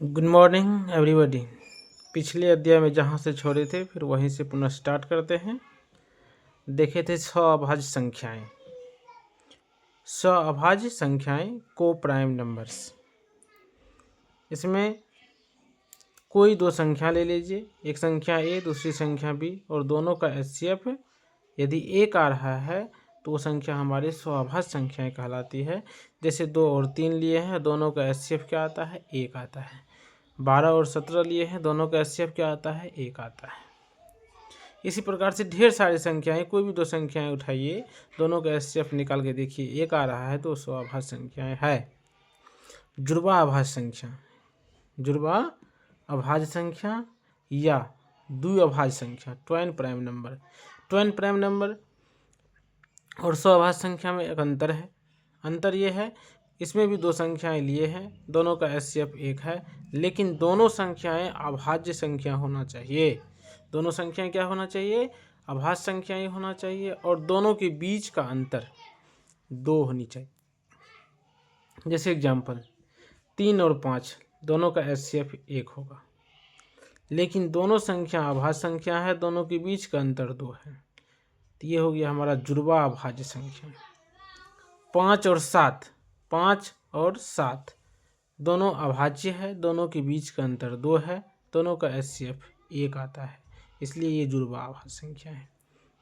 Good morning everybody. पिछले अध्याय में जहाँ से छोड़े थे फिर वहीं से पुनः स्टार्ट करते हैं। देखे थे अभाज्य संख्याएं। अभाज्य संख्याएं को प्राइम नंबर्स। इसमें कोई दो संख्या ले लीजिए, एक संख्या ए दूसरी संख्या बी, और दोनों का एचसीएफ यदि एक आ रहा है तो वो संख्या हमारी अभाज्य संख्याएं कहलाती है। जैसे 2 और 3 लिए हैं, दोनों का एचसीएफ क्या आता है? एक आता है। 12 और 17 लिए हैं, दोनों का एचसीएफ क्या आता है? एक आता है। इसी प्रकार से ढेर सारी संख्याएं, कोई भी दो संख्याएं उठाइए, दोनों का एचसीएफ निकाल के देखिए, एक आ रहा है तो अभाज्य संख्याएं है। जुड़वा अभाज्य संख्या, जुड़वा अभाज्य संख्या या द्विअभाज्य संख्या, twine prime number. Twine prime number और अभाज्य संख्या में एक अंतर है। अंतर ये है, इसमें भी दो संख्याएं लिए हैं, दोनों का एचसीएफ एक है, लेकिन दोनों संख्याएं अभाज्य संख्या होना चाहिए। दोनों संख्याएं क्या होना चाहिए? अभाज्य संख्याएं होना चाहिए, और दोनों के बीच का अंतर 2 होनी चाहिए। जैसे एग्जाम्पल 3 और 5, दोनों का एचसीएफ 1 होगा, लेकिन दोनों संख्या अभाज्य संख्या है, दोनों के बीच का अंतर 2 है, तो ये हो गया हमारा जुड़वा अभाज्य संख्या। 5 और 7 दोनों अभाज्य है, दोनों के बीच का अंतर 2 है, दोनों का एचसीएफ 1 आता है, इसलिए ये जुड़वा अभाज्य संख्या है।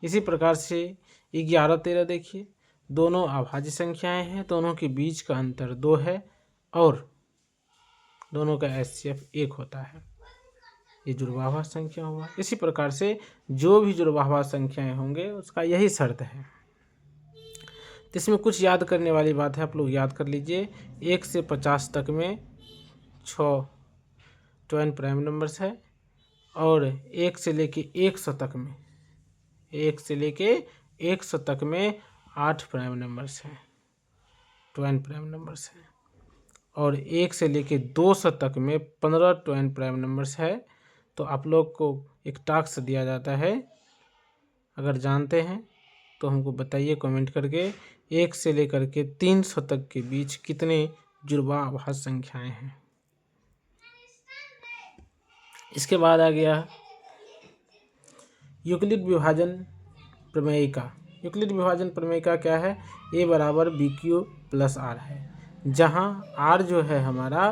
इसी प्रकार से 11, 13 देखिए, दोनों अभाज्य संख्याएं हैं, दोनों के बीच का अंतर 2 है और दोनों का एचसीएफ 1 होता है, ये जुड़वा अभाज्य संख्या हुआ। इसी प्रकार से जो भी जुड़वा अभाज्य संख्याएं होंगे उसका यही शर्त है। तो इसमें कुछ याद करने वाली बात है, आप लोग याद कर लीजिए। 1 से 50 तक में 6 ट्वाइन प्राइम नंबर्स है, और 1 से लेके 100 तक में 8 प्राइम नंबर्स हैं, ट्वाइन प्राइम नंबर्स हैं, और 1 से लेके 200 तक में 15 ट्वाइन प्राइम नंबर्स है। तो आप लोग को एक टास्क दिया जाता है, अगर जानते हैं तो हमको बताइए कमेंट करके, 1 से लेकर के 300 तक के बीच कितने जुड़वा अभाज्य संख्याएं हैं। इसके बाद आ गया यूक्लिड विभाजन प्रमेयिका। यूक्लिड विभाजन प्रमेयिका क्या है? a बराबर BQ प्लस R है, जहाँ R जो है हमारा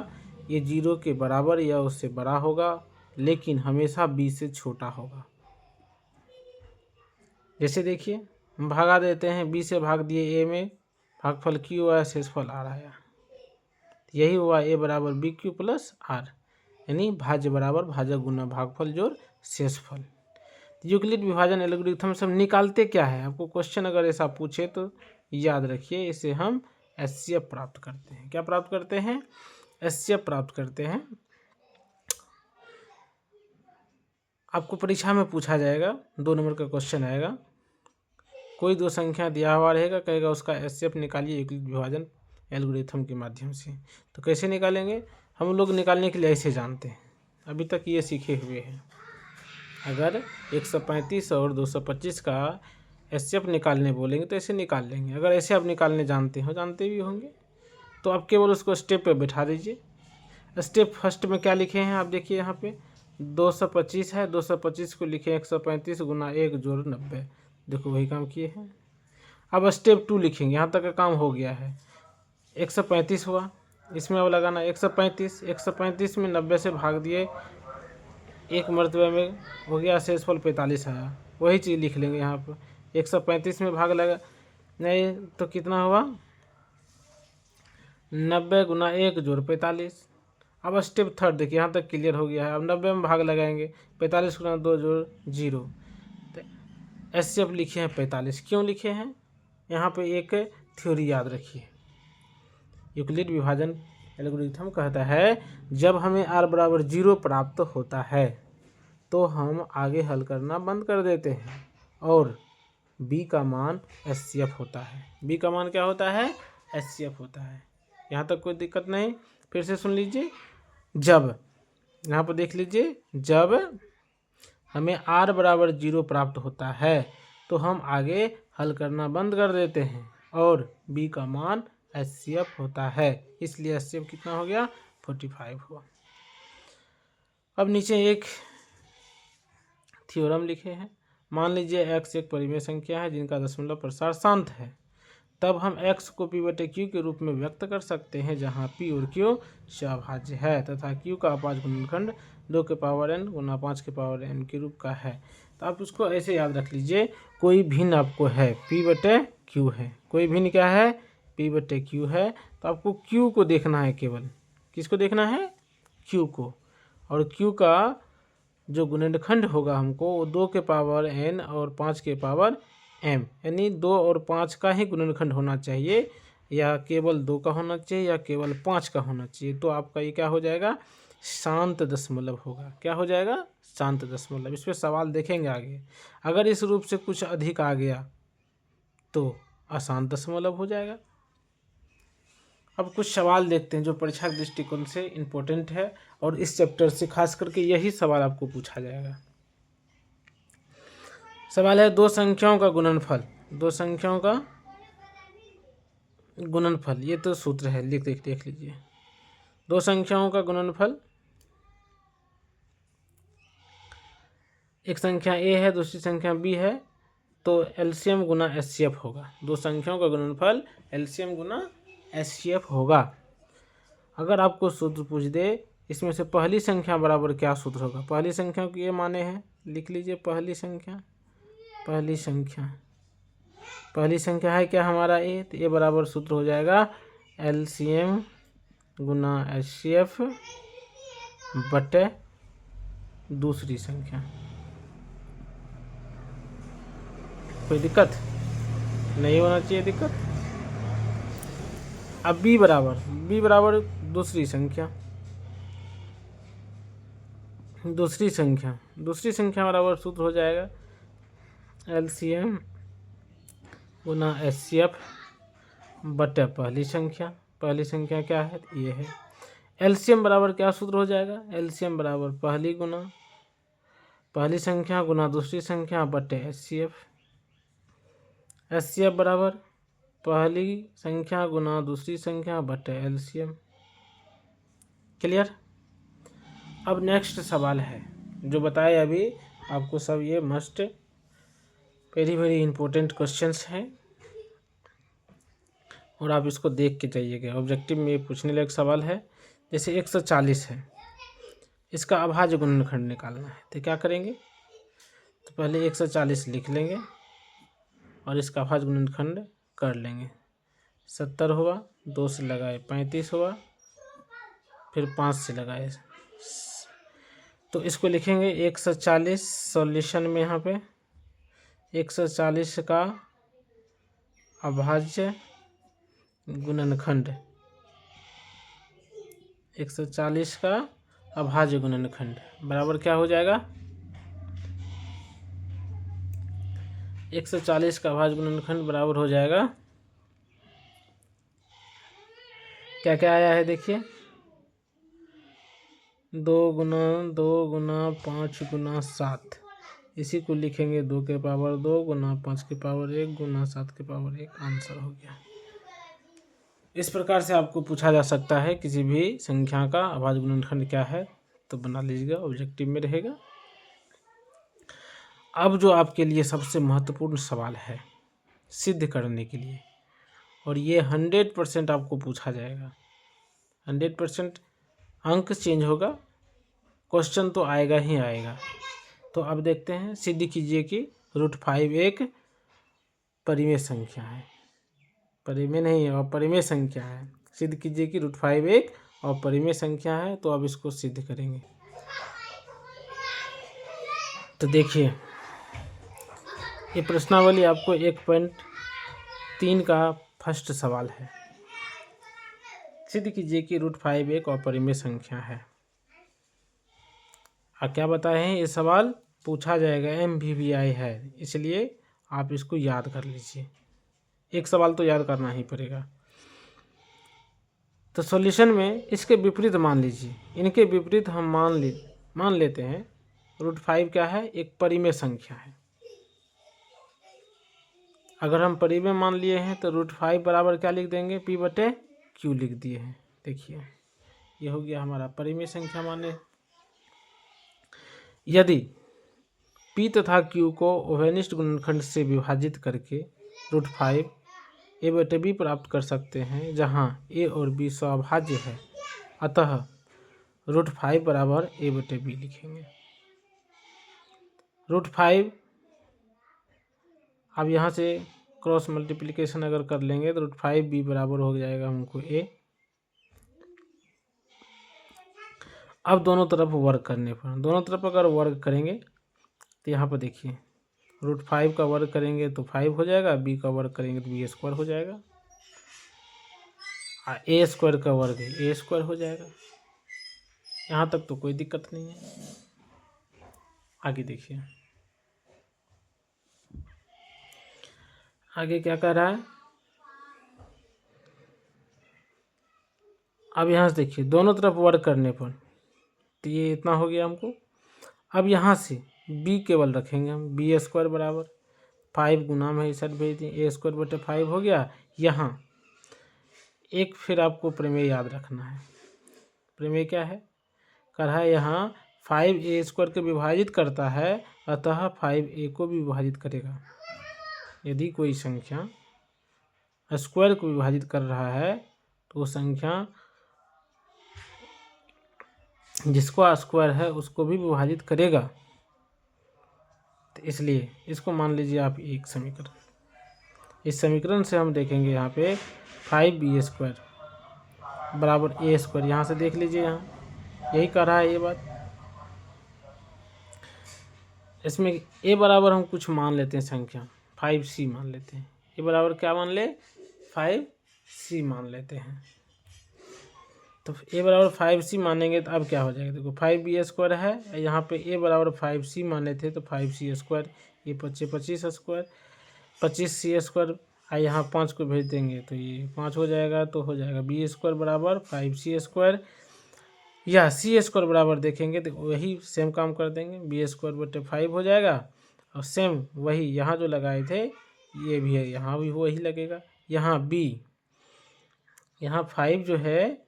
ये 0 के बराबर या उससे बड़ा होगा, लेकिन हमेशा B से छोटा होगा। जैसे देखिए, हम भागा देते हैं, B से भाग दिए A में, भागफल Q आया, शेषफल R आया, यही हुआ a बराबर BQ प्लस R, यानी भाज्य बराबर भाजक गुना भागफल जोड़ शेषफल। यूक्लिड विभाजन एल्गोरिथम सब निकालते क्या है? आपको क्वेश्चन अगर ऐसा पूछे तो याद रखिए, इसे हम एचसीएफ प्राप्त करते हैं। क्या प्राप्त करते हैं? एचसीएफ प्राप्त करते हैं। आपको परीक्षा में पूछा जाएगा, 2 नंबर का क्वेश्चन आएगा, कोई दो संख्या दिया हुआ रहेगा, कहेगा उसका एचसीएफ निकालिए यूक्लिड विभाजन एल्गोरिथम के माध्यम से। तो कैसे निकालेंगे? हम लोग निकालने के लिए ऐसे जानते हैं, अभी तक ये सीखे हुए हैं। अगर 135 और 225 का एचसीएफ निकालने बोलेंगे तो ऐसे निकाल लेंगे। अगर ऐसे आप निकालने जानते भी होंगे, तो आप केवल उसको स्टेप पे बैठा दीजिए। स्टेप फर्स्ट में क्या लिखे हैं आप देखिए, यहाँ पे 225 है, 225 को लिखे 135 गुना 1 जोड़ 90, देखो वही काम किए हैं। अब स्टेप 2 लिखेंगे, यहाँ तक का काम हो गया है। 135 हुआ, इसमें अब लगाना 135 में 90 से भाग दिए, एक मरतबे में हो गया, शेषफल 45 आया, वही चीज़ लिख लेंगे यहाँ पर। 135 में भाग लगा नहीं तो कितना हुआ? 90 गुना 1 जोड़ 45। अब स्टेप थर्ड देखिए, यहाँ तक क्लियर हो गया है। अब 90 में भाग लगाएंगे, 45 गुना 2 जोड़ 0, तो एचसीएफ लिखे हैं 45। क्यों लिखे हैं? यहाँ पे एक थ्योरी याद रखिए। यूक्लिड विभाजन एल्गोरिथम कहता है, जब हमें r बराबर 0 प्राप्त होता है तो हम आगे हल करना बंद कर देते हैं, और b का मान एचसीएफ होता है। b का मान क्या होता है? एचसीएफ होता है। यहाँ तक कोई दिक्कत नहीं। फिर से सुन लीजिए, जब यहाँ पर देख लीजिए, जब हमें r बराबर 0 प्राप्त होता है तो हम आगे हल करना बंद कर देते हैं, और b का मान एचसीएफ होता है, इसलिए एचसीएफ कितना हो गया? 45 हुआ। अब नीचे एक थ्योरम लिखे हैं। मान लीजिए x एक परिमेय संख्या है जिनका दशमलव प्रसार शांत है, तब हम x को p/q के रूप में व्यक्त कर सकते हैं जहां p और q सभाज्य है तथा q का अभाज्य गुणनखंड 2n गुना 5n के रूप का है। तो आप उसको ऐसे याद रख लीजिए, कोई भिन्न आपको है p/q है, कोई भिन्न क्या है p/q है, तो आपको q को देखना है, केवल किसको देखना है q को, और q का जो गुणनखंड होगा हमको वो 2n और 5m, यानी 2 और 5 का ही गुणनखंड होना चाहिए, या केवल 2 का होना चाहिए या केवल 5 का होना चाहिए। तो आपका ये क्या हो जाएगा, शांत दशमलव होगा। क्या हो जाएगा, शांत दशमलव। इस पर सवाल देखेंगे आगे। अगर इस रूप से कुछ अधिक आ गया तो अशांत दशमलव हो जाएगा। अब कुछ सवाल देखते हैं जो परीक्षा के दृष्टिकोण से इम्पोर्टेंट है, और इस चैप्टर से खास करके यही सवाल आपको पूछा जाएगा। सवाल है दो संख्याओं का गुणनफल। दो संख्याओं का गुणनफल, ये तो सूत्र है, देख लीजिए। दो संख्याओं का गुणनफल, एक संख्या a है दूसरी संख्या b है, तो एलसीएम गुना एचसीएफ होगा। दो संख्याओं का गुणनफल एलसीएम गुना एचसीएफ होगा। अगर आपको सूत्र पूछ दे इसमें से पहली संख्या बराबर क्या सूत्र होगा, पहली संख्या को ये माने हैं, लिख लीजिए पहली संख्या है क्या हमारा a, तो ये बराबर सूत्र हो जाएगा एलसीएम गुना एचसीएफ बटे दूसरी संख्या। कोई दिक्कत नहीं होना चाहिए दिक्कत। अब b बराबर दूसरी संख्या बराबर सूत्र हो जाएगा एलसीएम गुना एचसीएफ बटे पहली संख्या क्या है, ये है। एलसीएम बराबर क्या सूत्र हो जाएगा, एलसीएम बराबर पहली संख्या गुना दूसरी संख्या बटे एचसीएफ बराबर पहली संख्या गुना दूसरी संख्या बटे एलसीएम। क्लियर। अब नेक्स्ट सवाल है जो बताए अभी आपको, सब ये मस्ट वेरी इंपॉर्टेंट क्वेश्चंस हैं, और आप इसको देख के जाइएगा। ऑब्जेक्टिव में पूछने लायक सवाल है। जैसे 140 है, इसका अभाज्य गुणनखंड निकालना है, तो क्या करेंगे, तो पहले 140 लिख लेंगे और इसका अभाज्य गुणनखंड कर लेंगे। 70 हुआ, 2 से लगाए 35 हुआ, फिर 5 से लगाए, तो इसको लिखेंगे 140 सॉल्यूशन में। यहाँ पे 140 का अभाज्य गुणनखंड, 140 का अभाज्य गुणनखंड बराबर क्या हो जाएगा, 140 का अभाज्य गुणनखंड बराबर हो जाएगा, क्या क्या आया है देखिए, 2 गुना 5 गुना 7, इसी को लिखेंगे 2 के पावर 2 गुना 5 के पावर 1 गुना 7 के पावर 1, आंसर हो गया। इस प्रकार से आपको पूछा जा सकता है किसी भी संख्या का अभाज्य गुणनखंड क्या है, तो बना लीजिएगा, ऑब्जेक्टिव में रहेगा। अब जो आपके लिए सबसे महत्वपूर्ण सवाल है सिद्ध करने के लिए, और ये 100% आपको पूछा जाएगा, 100% अंक चेंज होगा, क्वेश्चन तो आएगा ही आएगा। तो अब देखते हैं, सिद्ध कीजिए कि √5 एक परिमेय संख्या है, परिमेय नहीं है, अपरिमेय संख्या है। सिद्ध कीजिए कि √5 एक अपरिमेय संख्या है। तो अब इसको सिद्ध करेंगे। तो देखिए, ये प्रश्नावली आपको 1.3 का फर्स्ट सवाल है। सिद्ध कीजिए कि √5 एक अपरिमेय संख्या है। क्या बताए हैं, ये सवाल पूछा जाएगा, MVVI है, इसलिए आप इसको याद कर लीजिए। एक सवाल तो याद करना ही पड़ेगा। तो सॉल्यूशन में इसके विपरीत मान लीजिए, इनके विपरीत हम मान लेते हैं √5 क्या है, एक परिमेय संख्या है। अगर हम परिमेय मान लिए हैं तो √5 बराबर क्या लिख देंगे, p/q लिख दिए हैं। देखिए, ये हो गया हमारा परिमेय संख्या माने। यदि P तथा Q को ओवेनिस्ट गुणनखंड से विभाजित करके √5 A/B प्राप्त कर सकते हैं, जहां A और B सौभाज्य है, अतः √5 बराबर A/B लिखेंगे। √5 अब यहाँ से क्रॉस मल्टीप्लिकेशन अगर कर लेंगे तो √5B बराबर हो जाएगा हमको A। अब दोनों तरफ वर्ग करने पर, दोनों तरफ अगर वर्ग करेंगे तो यहाँ पर देखिए √5 का वर्ग करेंगे तो 5 हो जाएगा, B का वर्ग करेंगे तो B² हो जाएगा, A² का वर्ग है A² हो जाएगा। यहाँ तक तो कोई दिक्कत नहीं है। आगे देखिए, आगे क्या कह रहा है। अब यहाँ से देखिए दोनों तरफ वर्ग करने पर तो ये इतना हो गया हमको। अब यहाँ से B केवल रखेंगे हम, B² बराबर 5 गुना में इस साइड भेज दिए, A²/5 हो गया। यहाँ एक फिर आपको प्रमेय याद रखना है। प्रमेय क्या है, कह रहा है यहाँ 5A² को विभाजित करता है, अतः 5A को भी विभाजित करेगा। यदि कोई संख्या स्क्वायर को विभाजित कर रहा है तो वो संख्या जिसको स्क्वायर है उसको भी विभाजित करेगा। तो इसलिए इसको मान लीजिए आप एक समीकरण, इस समीकरण से हम देखेंगे यहाँ पे 5B² बराबर A², यहाँ से देख लीजिए, यहाँ यही कह रहा है ये बात। इसमें A बराबर हम कुछ मान लेते हैं, संख्या 5C मान लेते हैं। A बराबर क्या मान ले, 5C मान लेते हैं। तो A बराबर 5C मानेंगे तो अब क्या हो जाएगा, देखो 5B² है, यहाँ पे A बराबर 5C माने थे तो 5C², ये 25 25C², यहाँ 5 को भेज देंगे तो ये 5 हो जाएगा, तो हो जाएगा B² बराबर 5C², या C² बराबर देखेंगे तो वही सेम काम कर देंगे, B²/5 हो जाएगा। और सेम वही यहाँ जो लगाए थे ये भी है, यहाँ भी वही लगेगा। यहाँ B, यहाँ 5 जो है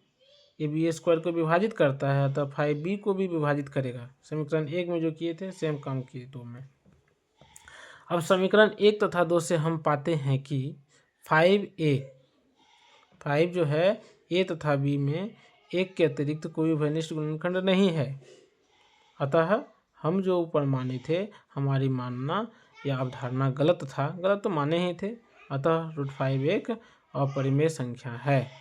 ये B² को विभाजित करता है, तो 5B को भी विभाजित करेगा। समीकरण 1 में जो किए थे सेम काम किए 2 में। अब समीकरण 1 तथा 2 से हम पाते हैं कि 5 जो है A तथा B में 1 के अतिरिक्त कोई ओवेनिस्ट गुणनखंड नहीं है, अतः हम जो ऊपर माने थे हमारी मानना या अवधारणा गलत था, गलत तो माने ही थे, अतः √5 एक अपरिमेय संख्या है।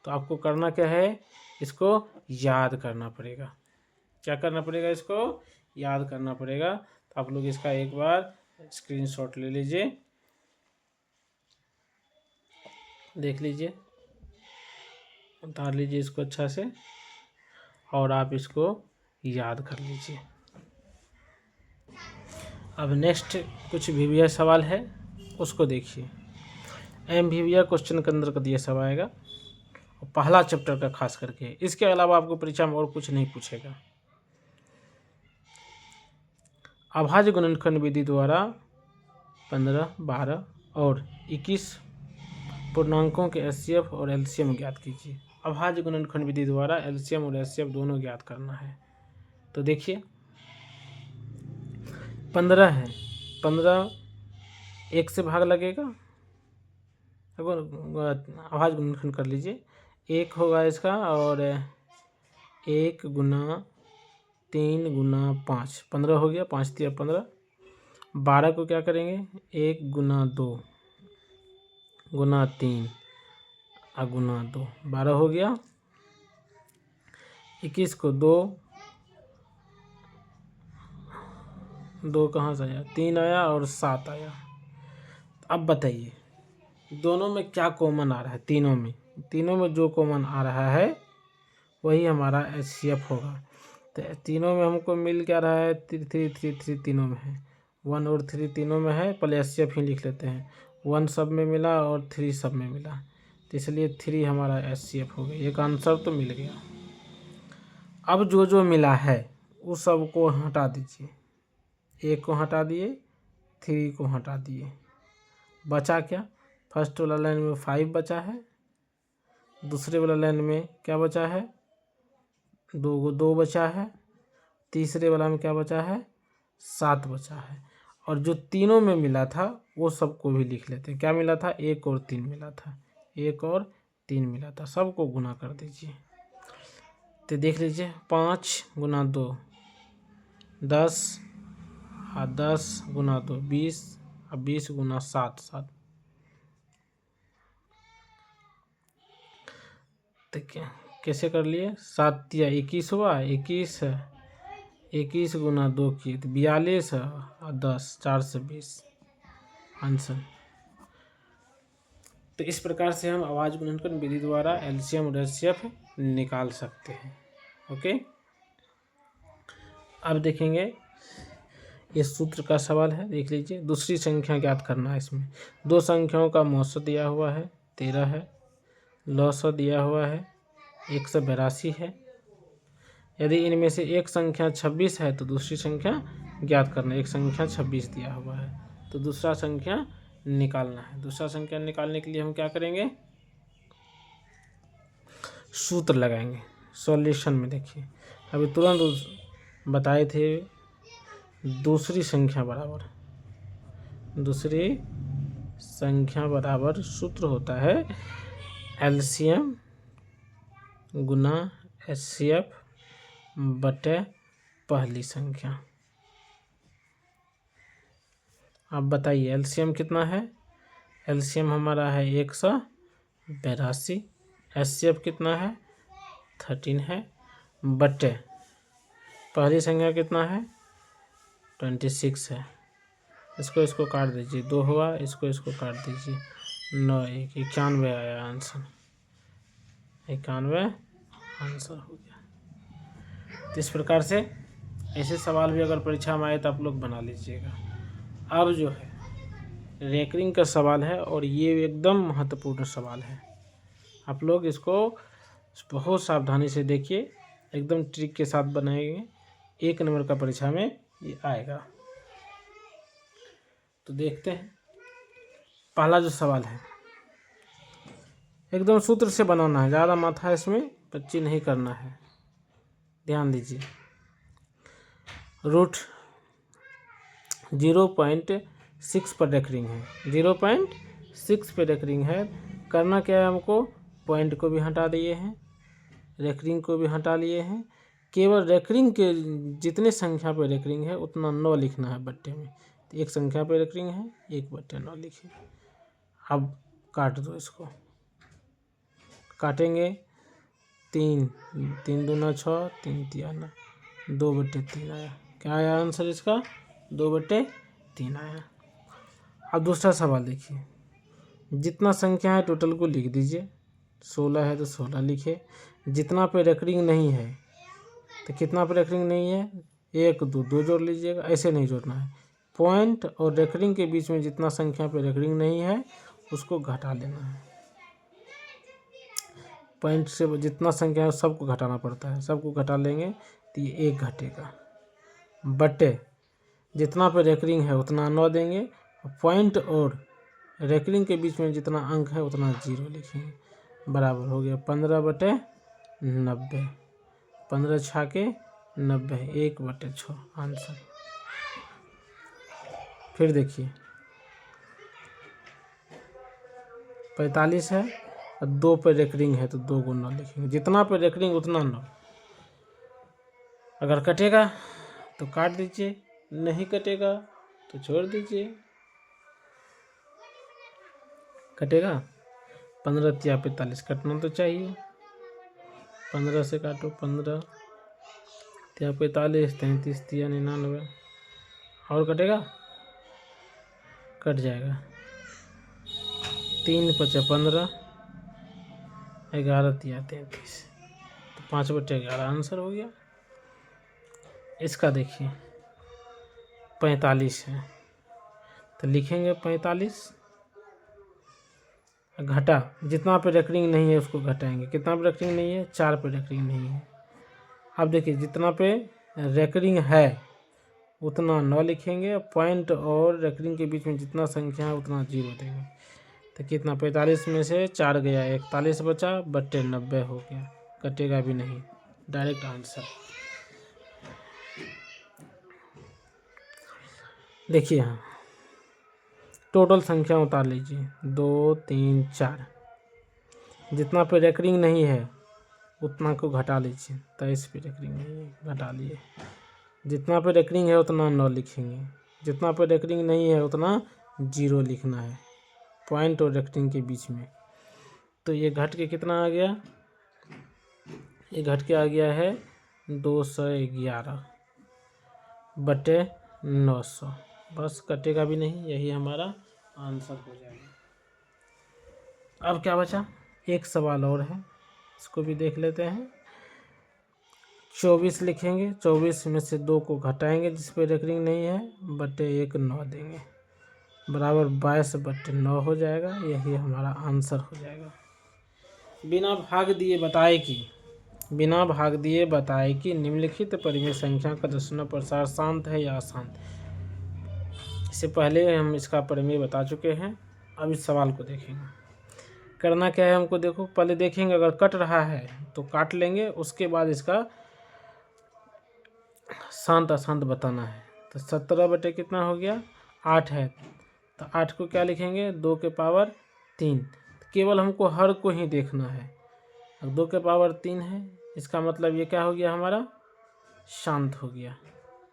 तो आपको करना क्या है, इसको याद करना पड़ेगा। क्या करना पड़ेगा, इसको याद करना पड़ेगा। तो आप लोग इसका एक बार स्क्रीनशॉट ले लीजिए, देख लीजिए, उतार लीजिए इसको अच्छा से, और आप इसको याद कर लीजिए। अब नेक्स्ट कुछ VBA सवाल है, उसको देखिए। MVBA क्वेश्चन के अंदर का दिया सब आएगा, और पहला चैप्टर का खास करके, इसके अलावा आपको परीक्षा में और कुछ नहीं पूछेगा। अभाज्य गुणनखंड विधि द्वारा 15, 12 और 21 पूर्णांकों के HCF और LCM ज्ञात कीजिए। अभाज्य गुणनखंड विधि द्वारा LCM और HCF दोनों ज्ञात करना है। तो देखिए 15 है, 15 1 से भाग लगेगा, अभाज्य गुणनखंड कर लीजिए, 1 होगा इसका, और 1 गुना 3 गुना 5, 15 हो गया, 5 3 15। 12 को क्या करेंगे, 1 गुना 2 गुना 3 गुना 2, 12 हो गया। 21 को 2 कहाँ से आया, 3 आया और 7 आया। अब बताइए दोनों में क्या कॉमन आ रहा है, तीनों में जो कॉमन आ रहा है वही हमारा HCF होगा। तो तीनों में हमको मिल क्या रहा है, 3 3 3 3 तीनों में है, 1 और 3 तीनों में है, पहले HCF ही लिख लेते हैं। 1 सब में मिला और 3 सब में मिला, तो इसलिए 3 हमारा HCF हो गया। एक आंसर तो मिल गया। अब जो जो मिला है उस सब को हटा दीजिए, 1 को हटा दिए, 3 को हटा दिए, बचा क्या, फर्स्ट वाला लाइन में 5 बचा है, दूसरे वाला लाइन में क्या बचा है, 2 बचा है, तीसरे वाला में क्या बचा है, 7 बचा है। और जो तीनों में मिला था वो सबको भी लिख लेते हैं। क्या मिला था, 1 और 3 मिला था, 1 और 3 मिला था, सबको गुना कर दीजिए। तो देख लीजिए 5 गुना 2 10 और 10 गुना 2 20 और 20 गुना 7 7। तो क्या कैसे कर लिए, 7 या 21 हुआ, 21 है, 21 गुना 2 की तो 42 है और 10 4 से 20 आंसर। तो इस प्रकार से हम आवाज गुणनखंड विधि द्वारा एलसीएम और एचसीएफ निकाल सकते हैं। ओके, अब देखेंगे इस सूत्र का सवाल है, देख लीजिए। दूसरी संख्या ज्ञात करना है। इसमें दो संख्याओं का मौसम दिया हुआ है 13 है, लौसम दिया हुआ है 182 है। यदि इनमें से एक संख्या 26 है तो दूसरी संख्या ज्ञात करना है। एक संख्या 26 दिया हुआ है तो दूसरा संख्या निकालना है। दूसरा संख्या निकालने के लिए हम क्या करेंगे, सूत्र लगाएंगे। सॉल्यूशन में देखिए अभी तुरंत बताए थे, दूसरी संख्या बराबर सूत्र होता है एलसीएम गुना एचसीएफ बटे पहली संख्या। अब बताइए एलसीएम कितना है, एलसीएम हमारा है 182, एचसीएफ कितना है 13 है, बटे पहली संख्या कितना है 26 है। इसको काट दीजिए, 2 हुआ, इसको काट दीजिए, 9 1 91 आया आंसर, 91 आंसर हो गया। तो इस प्रकार से ऐसे सवाल भी अगर परीक्षा में आए तो आप लोग बना लीजिएगा। अब जो है रैंकिंग का सवाल है और ये एकदम महत्वपूर्ण सवाल है। आप लोग इसको बहुत सावधानी से देखिए, एकदम ट्रिक के साथ बनाएंगे, 1 नंबर का परीक्षा में ये आएगा। तो देखते हैं पहला जो सवाल है, एकदम सूत्र से बनाना है, ज़्यादा माथा इसमें पच्ची नहीं करना है, ध्यान दीजिए। रूट 0.6 पर रेकरिंग है, 0.6 पे रेकरिंग है। करना क्या है हमको, पॉइंट को भी हटा दिए हैं, रेकरिंग को भी हटा लिए हैं। केवल रेकरिंग के जितने संख्या पे रेकरिंग है उतना 9 लिखना है बट्टे में। तो एक संख्या पे रेकरिंग है, 1/9 लिखिए। अब काट दो, इसको काटेंगे, 3 3 दूना 6 3 तिया 9, 2/3 आया। क्या आया आंसर इसका, 2/3 आया। अब दूसरा सवाल देखिए, जितना संख्या है टोटल को लिख दीजिए। 16 है तो 16 लिखे। जितना पे रेकरिंग नहीं है तो कितना पे रेकरिंग नहीं है, 1 2 जोड़ लीजिएगा, ऐसे नहीं जोड़ना है। पॉइंट और रेकरिंग के बीच में जितना संख्या पे रेकरिंग नहीं है उसको घटा लेना है। पॉइंट से जितना संख्या है सबको घटाना पड़ता है, सबको घटा लेंगे तो ये 1 घटेगा, बटे जितना पे रेकरिंग है उतना 9 देंगे। पॉइंट और रेकरिंग के बीच में जितना अंक है उतना 0 लिखेंगे, बराबर हो गया 15/90, 15 छाके 90, 1/6 आंसर। फिर देखिए 45 है और 2 पे रेकरिंग है तो 2 को 9 लिखेंगे, जितना पे रेकरिंग उतना 9। अगर कटेगा तो काट दीजिए, नहीं कटेगा तो छोड़ दीजिए। कटेगा 15 तिया 45, कटना तो चाहिए। 15 से काटो, 15 तिया 45, 33 तिया 99, और कटेगा, कट जाएगा। 3 5 15, 11 तिया 33, तो 5/11 आंसर हो गया। इसका देखिए 45 है तो लिखेंगे 45, घटा जितना पे रेकरिंग नहीं है उसको घटाएंगे। कितना पे रेकरिंग नहीं है, 4 पे रेकरिंग नहीं है। अब देखिए जितना पे रेकरिंग है उतना 9 लिखेंगे, पॉइंट और रेकरिंग के बीच में जितना संख्या है उतना 0 देंगे। तो कितना, 45 में से 4 गया, 41 बचा, बट्टे 90 हो गया, कटेगा भी नहीं, डायरेक्ट आंसर। देखिए यहाँ टोटल संख्या उतार लीजिए 2 3 4, जितना पे रेकरिंग नहीं है उतना को घटा लीजिए। 23 पे रेकरिंग नहीं है, घटा लिए। जितना पे रेकरिंग है उतना 9 लिखेंगे, जितना पे रेकरिंग नहीं है उतना 0 लिखना है, पॉइंट और रेकरिंग के बीच में। तो ये घट के कितना आ गया, ये घट के आ गया है 211 बटे 900। बस कटेगा भी नहीं, यही हमारा आंसर हो जाएगा। अब क्या बचा, एक सवाल और है, इसको भी देख लेते हैं। 24 लिखेंगे, 24 में से 2 को घटाएंगे जिस पे रेकरिंग नहीं है, बटे 1 9 देंगे, बराबर 22 बटे 9 हो जाएगा। यही हमारा आंसर हो जाएगा। बिना भाग दिए बताए कि निम्नलिखित परिमेय संख्या का दशमलव प्रसार शांत है या अशांत। इससे पहले हम इसका परिमेय बता चुके हैं। अब इस सवाल को देखेंगे। करना क्या है हमको, देखो पहले देखेंगे, अगर कट रहा है तो काट लेंगे, उसके बाद इसका शांत अशांत बताना है। तो 17 बटे कितना हो गया, 8 है, तो 8 को क्या लिखेंगे, 2 के पावर 3। केवल हमको हर को ही देखना है। अब 2 के पावर 3 है, इसका मतलब ये क्या हो गया, हमारा शांत हो गया।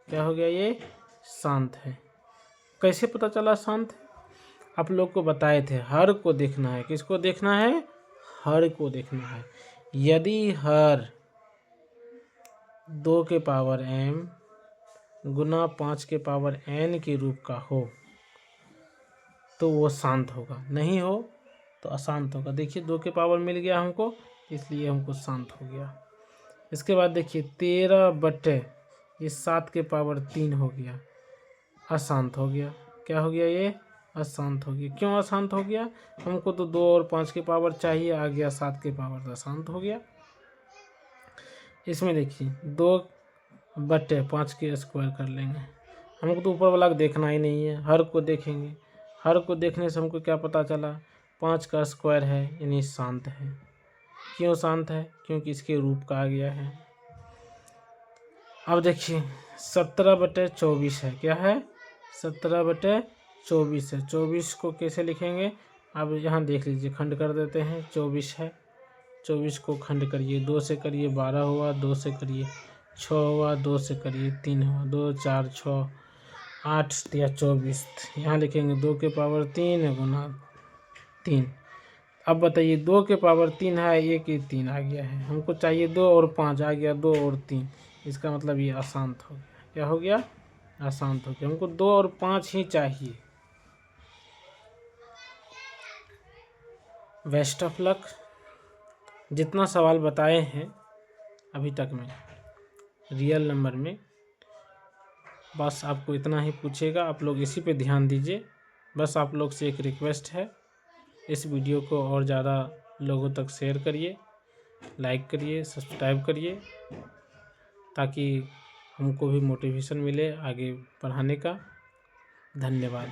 क्या हो गया, ये शांत है। कैसे पता चला शांत है, आप लोग को बताए थे, हर को देखना है। किसको देखना है, हर को देखना है। यदि हर 2 के पावर m गुना 5 के पावर n के रूप का हो तो वो शांत होगा, नहीं हो तो अशांत होगा। देखिए 2 के पावर मिल गया हमको, इसलिए हमको शांत हो गया। इसके बाद देखिए 13 बटे ये 7 के पावर 3 हो गया, अशांत हो गया। क्या हो गया, ये अशांत हो गया। क्यों अशांत हो गया, हमको तो 2 और 5 के पावर चाहिए, आ गया 7 के पावर, तो अशांत हो गया। इसमें देखिए 2 बटे 5 के स्क्वायर कर लेंगे, हमको तो ऊपर वाला देखना ही नहीं है, हर को देखेंगे। हर को देखने से हमको क्या पता चला, 5 का स्क्वायर है यानी शांत है। क्यों शांत है, क्योंकि इसके रूप का आ गया है। अब देखिए 17 बटे 24 है, क्या है, 17 बटे 24 है। 24 को कैसे लिखेंगे, अब यहाँ देख लीजिए, खंड कर देते हैं। 24 है, 24 को खंड करिए, 2 से करिए 12 हुआ, 2 से करिए 6 हुआ, 2 से करिए 3 हुआ, 2 4 6 8 या 24। यहाँ लिखेंगे 2 के पावर 3 गुना 3। अब बताइए 2 के पावर 3 है, 1 ही 3 आ गया है, हमको चाहिए 2 और 5 आ गया, 2 और 3, इसका मतलब ये अशांत हो गया। क्या हो गया, अशांत हो गया। हमको 2 और 5 ही चाहिए। Best of luck. जितना सवाल बताए हैं अभी तक में रियल नंबर में, बस आपको इतना ही पूछेगा, आप लोग इसी पे ध्यान दीजिए। बस आप लोग से एक रिक्वेस्ट है, इस वीडियो को और ज़्यादा लोगों तक शेयर करिए, लाइक करिए, सब्सक्राइब करिए, ताकि हमको भी मोटिवेशन मिले आगे पढ़ाने का। धन्यवाद।